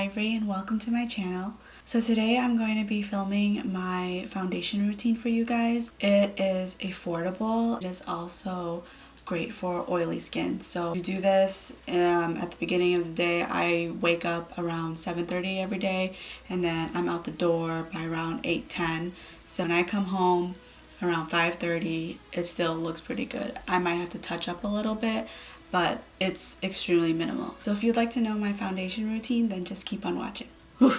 Ivory and welcome to my channel. So today I'm going to be filming my foundation routine for you guys. It is affordable. It is also great for oily skin. So you do this at the beginning of the day. I wake up around 7:30 every day and then I'm out the door by around 8:10. So when I come home around 5:30, it still looks pretty good. I might have to touch up a little bit, but it's extremely minimal. So if you'd like to know my foundation routine, then just keep on watching. Whew,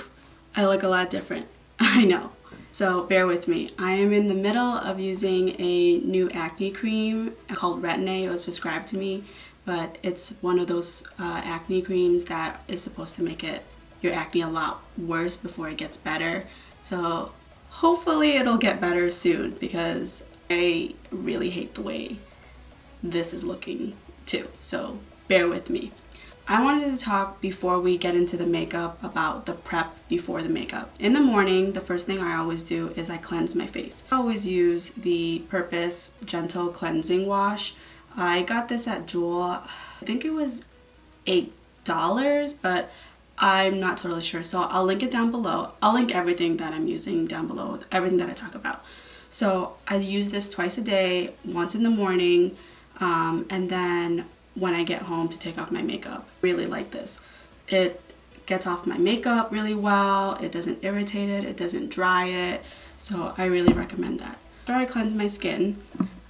I look a lot different, I know. So bear with me. I am in the middle of using a new acne cream called Rimmel. It was prescribed to me, but it's one of those acne creams that is supposed to make your acne a lot worse before it gets better. So hopefully it'll get better soon because I really hate the way this is looking too, so bear with me. I wanted to talk before we get into the makeup about the prep before the makeup. In the morning, the first thing I always do is I cleanse my face. I always use the Purpose Gentle Cleansing Wash. I got this at Jewel. I think it was $8, but I'm not totally sure, so I'll link it down below. I'll link everything that I'm using down below, everything that I talk about. So I use this twice a day, once in the morning, and then when I get home to take off my makeup. Really like this. It gets off my makeup really well. It doesn't irritate it. It doesn't dry it. So I really recommend that. After I cleanse my skin,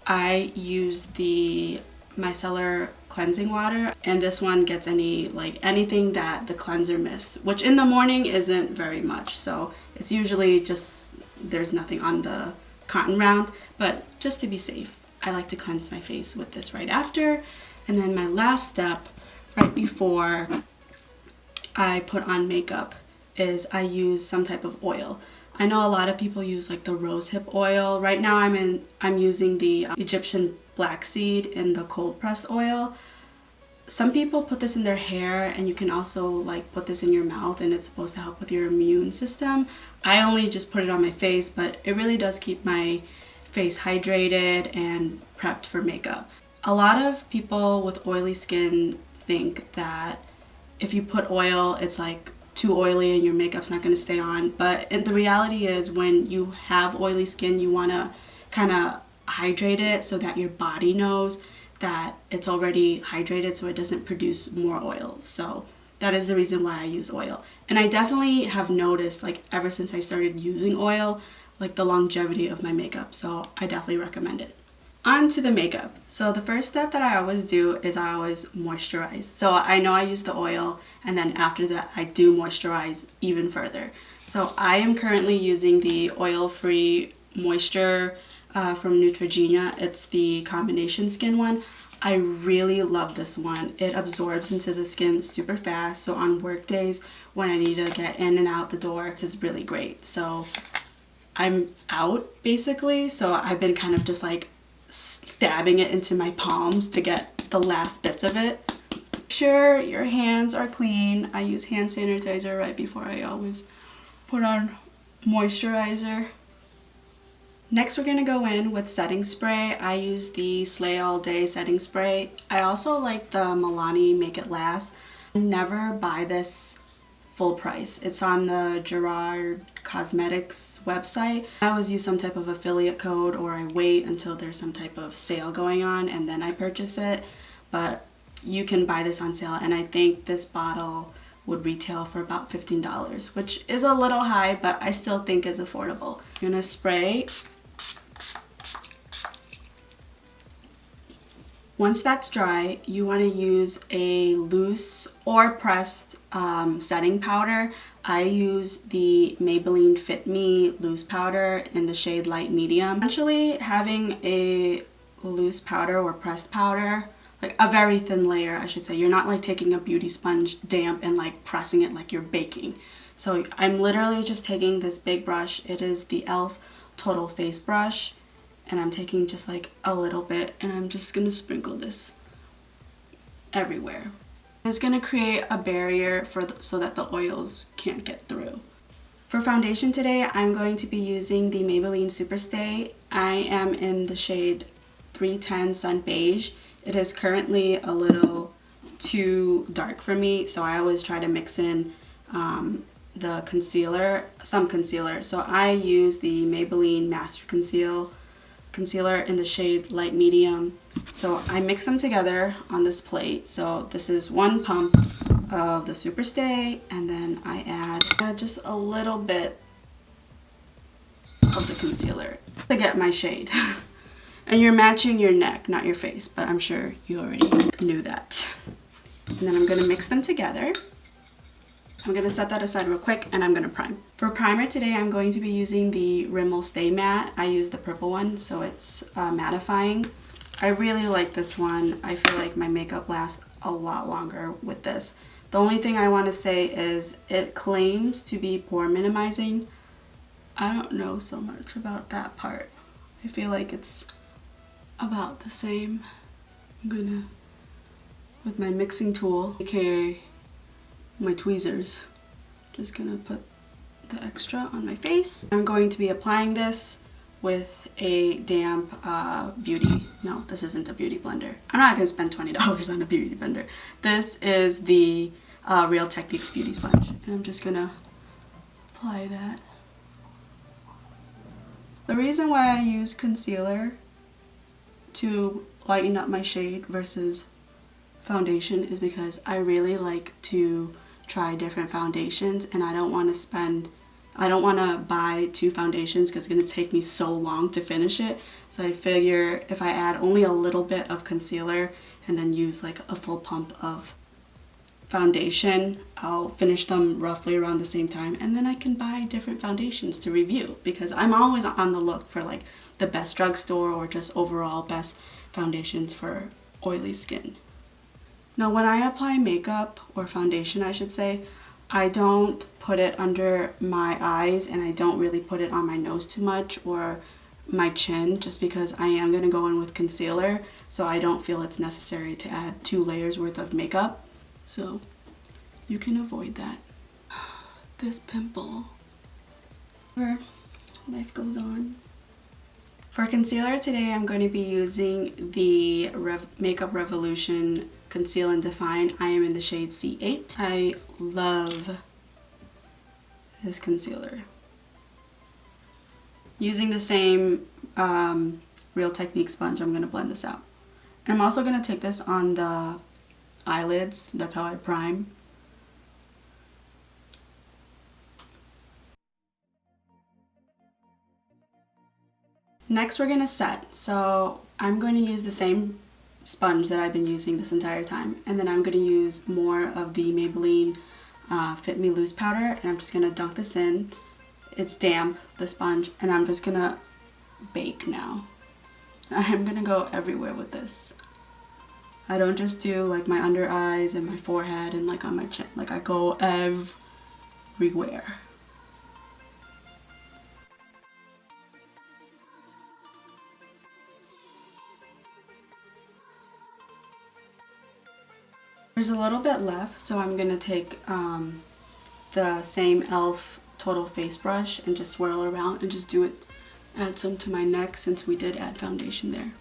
I use the Miscellar cleansing water, and this one gets anything that the cleanser missed, which in the morning isn't very much. So it's usually just there's nothing on the cotton round, but just to be safe, I like to cleanse my face with this right after. And then my last step right before I put on makeup is I use some type of oil. I know a lot of people use like the rosehip oil. Right now I'm using the Egyptian black seed in the cold pressed oil. Some people put this in their hair, and you can also like put this in your mouth, and it's supposed to help with your immune system. I only just put it on my face, but it really does keep my face hydrated and prepped for makeup. A lot of people with oily skin think that if you put oil, it's like too oily and your makeup's not going to stay on. But the reality is, when you have oily skin, you want to kind of hydrate it so that your body knows that it's already hydrated, so it doesn't produce more oil. So that is the reason why I use oil. And I definitely have noticed, like, ever since I started using oil, like the longevity of my makeup. So I definitely recommend it. On to the makeup. So the first step that I always do is I always moisturize. So I know I use the oil, and then after that I do moisturize even further. So I am currently using the oil-free moisture from Neutrogena. It's the combination skin one. I really love this one. It absorbs into the skin super fast. So on work days when I need to get in and out the door, this is really great. So I'm out basically, so I've been kind of just like stabbing it into my palms to get the last bits of it. Make sure your hands are clean. I use hand sanitizer right before I always put on moisturizer. Next we're gonna go in with setting spray. I use the Slay All Day setting spray. I also like the Milani Make It Last. I never buy this full price. It's on the Gerard Cosmetics website. I always use some type of affiliate code, or I wait until there's some type of sale going on and then I purchase it. But you can buy this on sale, and I think this bottle would retail for about $15, which is a little high, but I still think is affordable. I'm gonna spray. Once that's dry, you want to use a loose or pressed setting powder. I use the Maybelline Fitme loose powder in the shade light medium. Essentially, having a loose powder or pressed powder, like a very thin layer I should say, you're not like taking a beauty sponge damp and like pressing it like you're baking. So I'm literally just taking this big brush. It is the e.l.f. Total Face Brush, and I'm taking just like a little bit, and I'm just gonna sprinkle this everywhere. It's gonna create a barrier so that the oils can't get through. For foundation today, I'm going to be using the Maybelline Superstay. I am in the shade 310 Sun Beige. It is currently a little too dark for me, so I always try to mix in the concealer, some concealer. So I use the Maybelline Master Concealer in the shade Light Medium. So I mix them together on this plate. So this is 1 pump of the Superstay, and then I add just a little bit of the concealer to get my shade. And you're matching your neck, not your face, but I'm sure you already knew that. And then I'm gonna mix them together. I'm gonna set that aside real quick, and I'm gonna prime. For primer today, I'm going to be using the Rimmel Stay Matte. I use the purple one, so it's mattifying. I really like this one. I feel like my makeup lasts a lot longer with this. The only thing I want to say is it claims to be pore minimizing. I don't know so much about that part. I feel like it's about the same. I'm gonna, with my mixing tool, aka my tweezers, just gonna put the extra on my face. I'm going to be applying this with a damp beauty. No, this isn't a beauty blender. I'm not gonna spend $20 on a beauty blender. This is the Real Techniques beauty sponge, and I'm just gonna apply that. The reason why I use concealer to lighten up my shade versus foundation is because I really like to try different foundations, and I don't want to buy 2 foundations because it's going to take me so long to finish it. So I figure if I add only a little bit of concealer and then use like a full pump of foundation, I'll finish them roughly around the same time, and then I can buy different foundations to review, because I'm always on the look for like the best drugstore or just overall best foundations for oily skin. Now when I apply makeup, or foundation I should say, I don't put it under my eyes, and I don't really put it on my nose too much or my chin, just because I am going to go in with concealer, so I don't feel it's necessary to add 2 layers worth of makeup. So you can avoid that. This pimple. Life goes on. For concealer today, I'm going to be using the Makeup Revolution Conceal and Define. I am in the shade C8. I love this concealer. Using the same Real Techniques sponge, I'm going to blend this out. And I'm also going to take this on the eyelids. That's how I prime. Next we're going to set. So I'm going to use the same sponge that I've been using this entire time, and then I'm going to use more of the Maybelline Fitme loose powder, and I'm just going to dunk this in. It's damp, the sponge, and I'm just going to bake now. I'm going to go everywhere with this. I don't just do like my under eyes and my forehead and like on my chin. Like I go everywhere. There's a little bit left, so I'm going to take the same e.l.f. Total Face Brush and just swirl around and just do it, add some to my neck since we did add foundation there.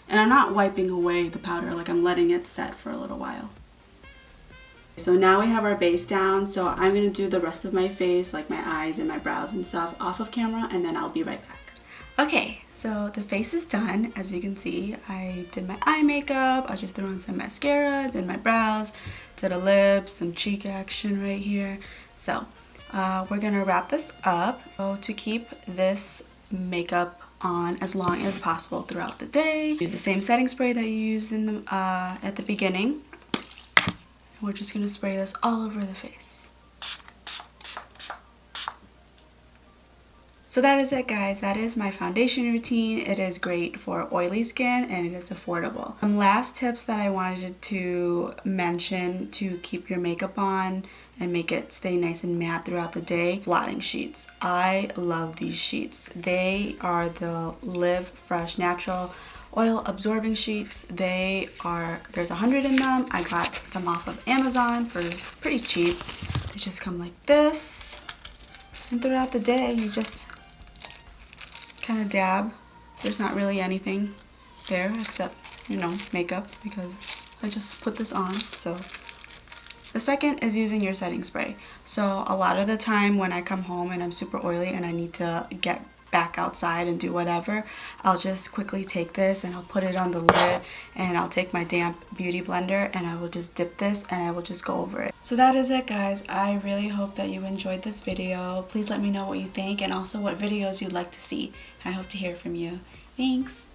And I'm not wiping away the powder, like I'm letting it set for a little while. So now we have our base down, so I'm going to do the rest of my face, like my eyes and my brows and stuff, off of camera, and then I'll be right back. Okay, so the face is done. As you can see, I did my eye makeup, I just threw on some mascara, did my brows, did a lip, some cheek action right here. So we're going to wrap this up. So to keep this makeup on as long as possible throughout the day, use the same setting spray that you used in the at the beginning. And we're just going to spray this all over the face. So that is it, guys. That is my foundation routine. It is great for oily skin and it is affordable. Some last tips that I wanted to mention to keep your makeup on and make it stay nice and matte throughout the day. Blotting sheets. I love these sheets. They are the Live Fresh Natural Oil Absorbing Sheets. There's 100 in them. I got them off of Amazon for pretty cheap. They just come like this. And throughout the day, you just kind of dab. There's not really anything there except, you know, makeup, because I just put this on. So The second is using your setting spray. So a lot of the time when I come home and I'm super oily and I need to get back outside and do whatever, I'll just quickly take this and I'll put it on the lid, and I'll take my damp beauty blender and I will just dip this and I will just go over it. So that is it, guys. I really hope that you enjoyed this video. Please let me know what you think and also what videos you'd like to see. I hope to hear from you. Thanks!